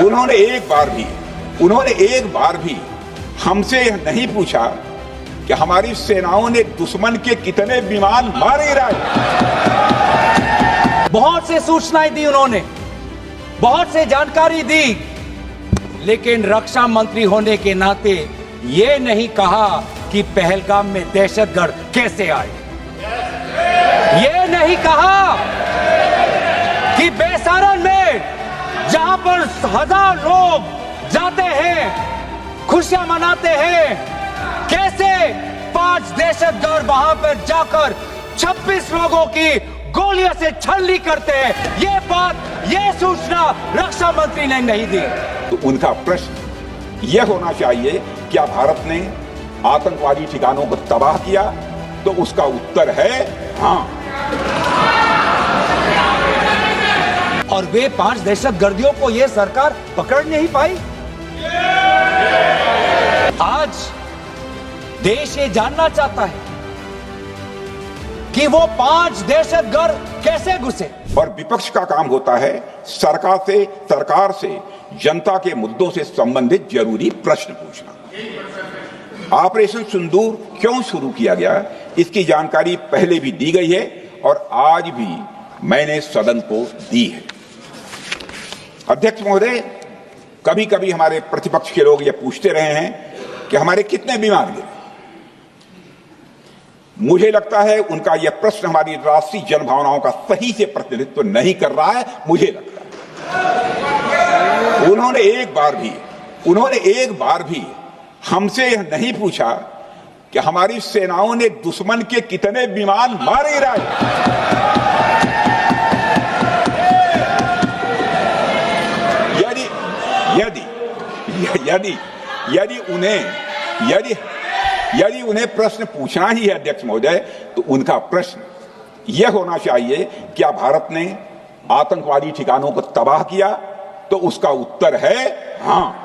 उन्होंने एक बार भी हमसे यह नहीं पूछा कि हमारी सेनाओं ने दुश्मन के कितने विमान मारे गिराए। बहुत से सूचनाएं दी उन्होंने, बहुत से जानकारी दी, लेकिन रक्षा मंत्री होने के नाते ये नहीं कहा कि पहलगाम में दहशतगर्द कैसे आए। ये नहीं कहा कि बेसारन में जहां पर 1000 लोग जाते हैं, खुशियां मनाते हैं, कैसे 5 दहशतगर्द वहां पर जाकर 26 लोगों की गोलियों से छलनी करते हैं। ये सूचना रक्षा मंत्री ने नहीं दी। तो उनका प्रश्न यह होना चाहिए, क्या भारत ने आतंकवादी ठिकानों को तबाह किया? तो उसका उत्तर है हाँ। और वे 5 दहशतगर्दियों को यह सरकार पकड़ नहीं पाई। आज देश ये जानना चाहता है कि वो 5 दहशतगर्द कैसे घुसे। और विपक्ष का काम होता है सरकार से जनता के मुद्दों से संबंधित जरूरी प्रश्न पूछना। ऑपरेशन सिंदूर क्यों शुरू किया गया, इसकी जानकारी पहले भी दी गई है और आज भी मैंने सदन को दी है। अध्यक्ष महोदय, कभी कभी हमारे प्रतिपक्ष के लोग ये पूछते रहे हैं कि हमारे कितने विमान गिरे। मुझे लगता है उनका यह प्रश्न हमारी राष्ट्रीय जनभावनाओं का सही से प्रतिनिधित्व नहीं कर रहा है। मुझे लगता है उन्होंने एक बार भी हमसे यह नहीं पूछा कि हमारी सेनाओं ने दुश्मन के कितने विमान मारे गिराए। यदि उन्हें प्रश्न पूछना ही है अध्यक्ष महोदय, तो उनका प्रश्न यह होना चाहिए, क्या भारत ने आतंकवादी ठिकानों को तबाह किया? तो उसका उत्तर है हाँ।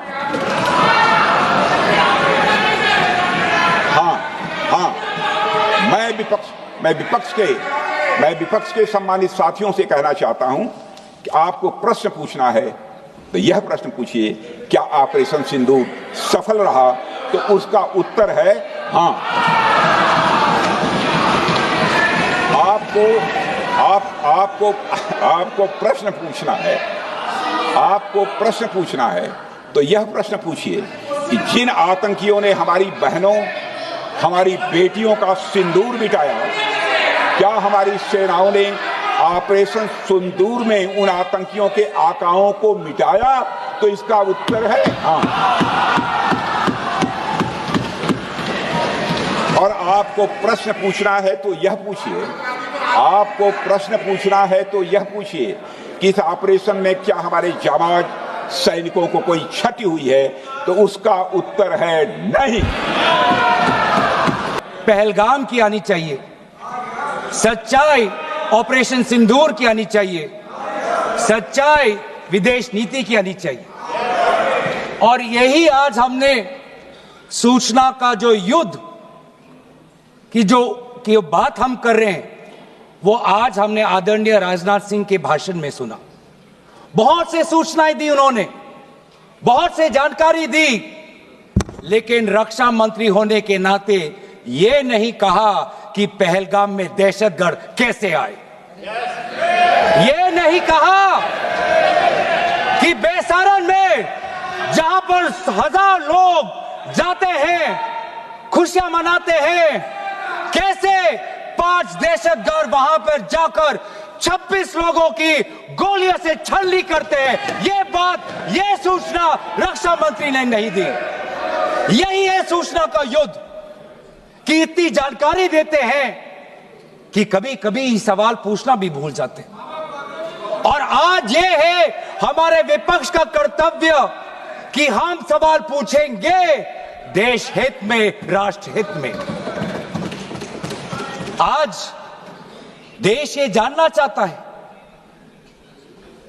मैं विपक्ष के सम्मानित साथियों से कहना चाहता हूं कि आपको प्रश्न पूछना है तो यह प्रश्न पूछिए, क्या ऑपरेशन सिंदूर सफल रहा? तो उसका उत्तर है हाँ। आपको प्रश्न पूछना है तो यह प्रश्न पूछिए कि जिन आतंकियों ने हमारी बहनों, हमारी बेटियों का सिंदूर मिटाया, क्या हमारी सेनाओं ने ऑपरेशन सिंदूर में उन आतंकियों के आकाओं को मिटाया? तो इसका उत्तर है हाँ। और आपको प्रश्न पूछना है तो यह पूछिए कि इस ऑपरेशन में क्या हमारे जाबाज सैनिकों को कोई क्षति हुई है? तो उसका उत्तर है नहीं। पहलगाम की आनी चाहिए, सच्चाई ऑपरेशन सिंदूर की आनी चाहिए, सच्चाई विदेश नीति की आनी चाहिए। और यही आज हमने सूचना का जो युद्ध की बात हम कर रहे हैं, वो आज हमने आदरणीय राजनाथ सिंह के भाषण में सुना। बहुत से सूचनाएं दी उन्होंने, बहुत से जानकारी दी, लेकिन रक्षा मंत्री होने के नाते ये नहीं कहा कि पहलगाम में दहशतगर्द कैसे आए। ये नहीं कहा कि बेसारन में जहां पर 1000 लोग जाते हैं, खुशियां मनाते हैं, कैसे 5 दहशतगर्द वहां पर जाकर 26 लोगों की गोलियों से छलनी करते हैं। ये सूचना रक्षा मंत्री ने नहीं दी। यही है सूचना का युद्ध कि इतनी जानकारी देते हैं कि कभी कभी सवाल पूछना भी भूल जाते हैं। और आज ये है हमारे विपक्ष का कर्तव्य कि हम सवाल पूछेंगे देश हित में, राष्ट्र हित में। आज देश ये जानना चाहता है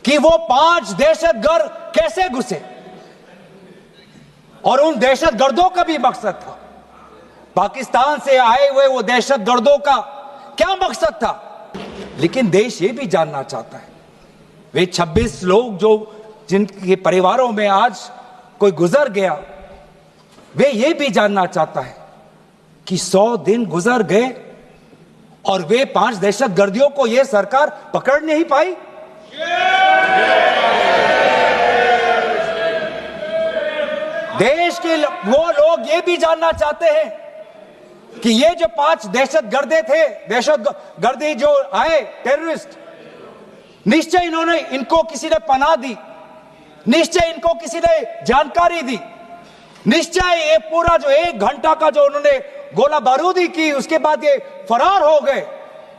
कि वो 5 दहशतगर्द कैसे घुसे, और उन दहशतगर्दों का भी मकसद था। पाकिस्तान से आए हुए वो दहशतगर्दों का क्या मकसद था? लेकिन देश ये भी जानना चाहता है वे 26 लोग जो जिनके परिवारों में आज कोई गुजर गया, वे ये भी जानना चाहता है कि 100 दिन गुजर गए और वे 5 दहशतगर्दियों को यह सरकार पकड़ नहीं पाई। देश के वो लोग ये भी जानना चाहते हैं कि ये जो 5 दहशतगर्दे थे, दहशतगर्दी जो आए टेररिस्ट, निश्चय इनको किसी ने पनाह दी, निश्चय इनको किसी ने जानकारी दी, निश्चय ये पूरा जो 1 घंटा का जो उन्होंने गोला बारूदी की, उसके बाद ये फरार हो गए,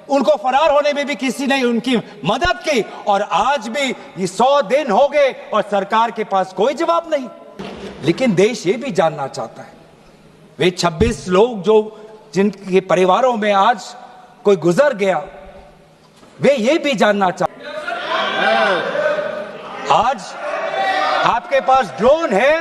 उनको फरार होने में भी किसी ने उनकी मदद की, और आज भी ये 100 दिन हो गए और सरकार के पास कोई जवाब नहीं। लेकिन देश ये भी जानना चाहता है, वे 26 लोग जो जिनके परिवारों में आज कोई गुजर गया, वे ये भी जानना चाहते हैं। आज आपके पास ड्रोन है,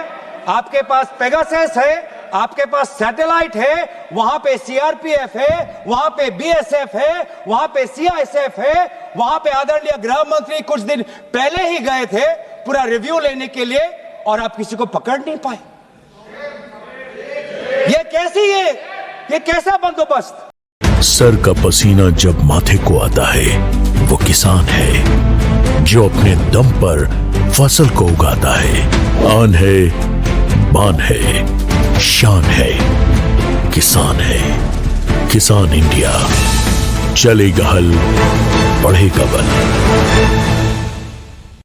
आपके पास पेगासस है, आपके पास सैटेलाइट है, वहां पे सीआरपीएफ है, वहां पे बीएसएफ है, वहां पे सीआईएसएफ है, वहां पे आदरणीय गृह मंत्री कुछ दिन पहले ही गए थे पूरा रिव्यू लेने के लिए, और आप किसी को पकड़ नहीं पाए। ये कैसा बंदोबस्त? सर का पसीना जब माथे को आता है, वो किसान है जो अपने दम पर फसल को उगाता है। आन है, बान है, शान है, किसान है। किसान इंडिया, चलेगा हल, बढ़ेगा बल।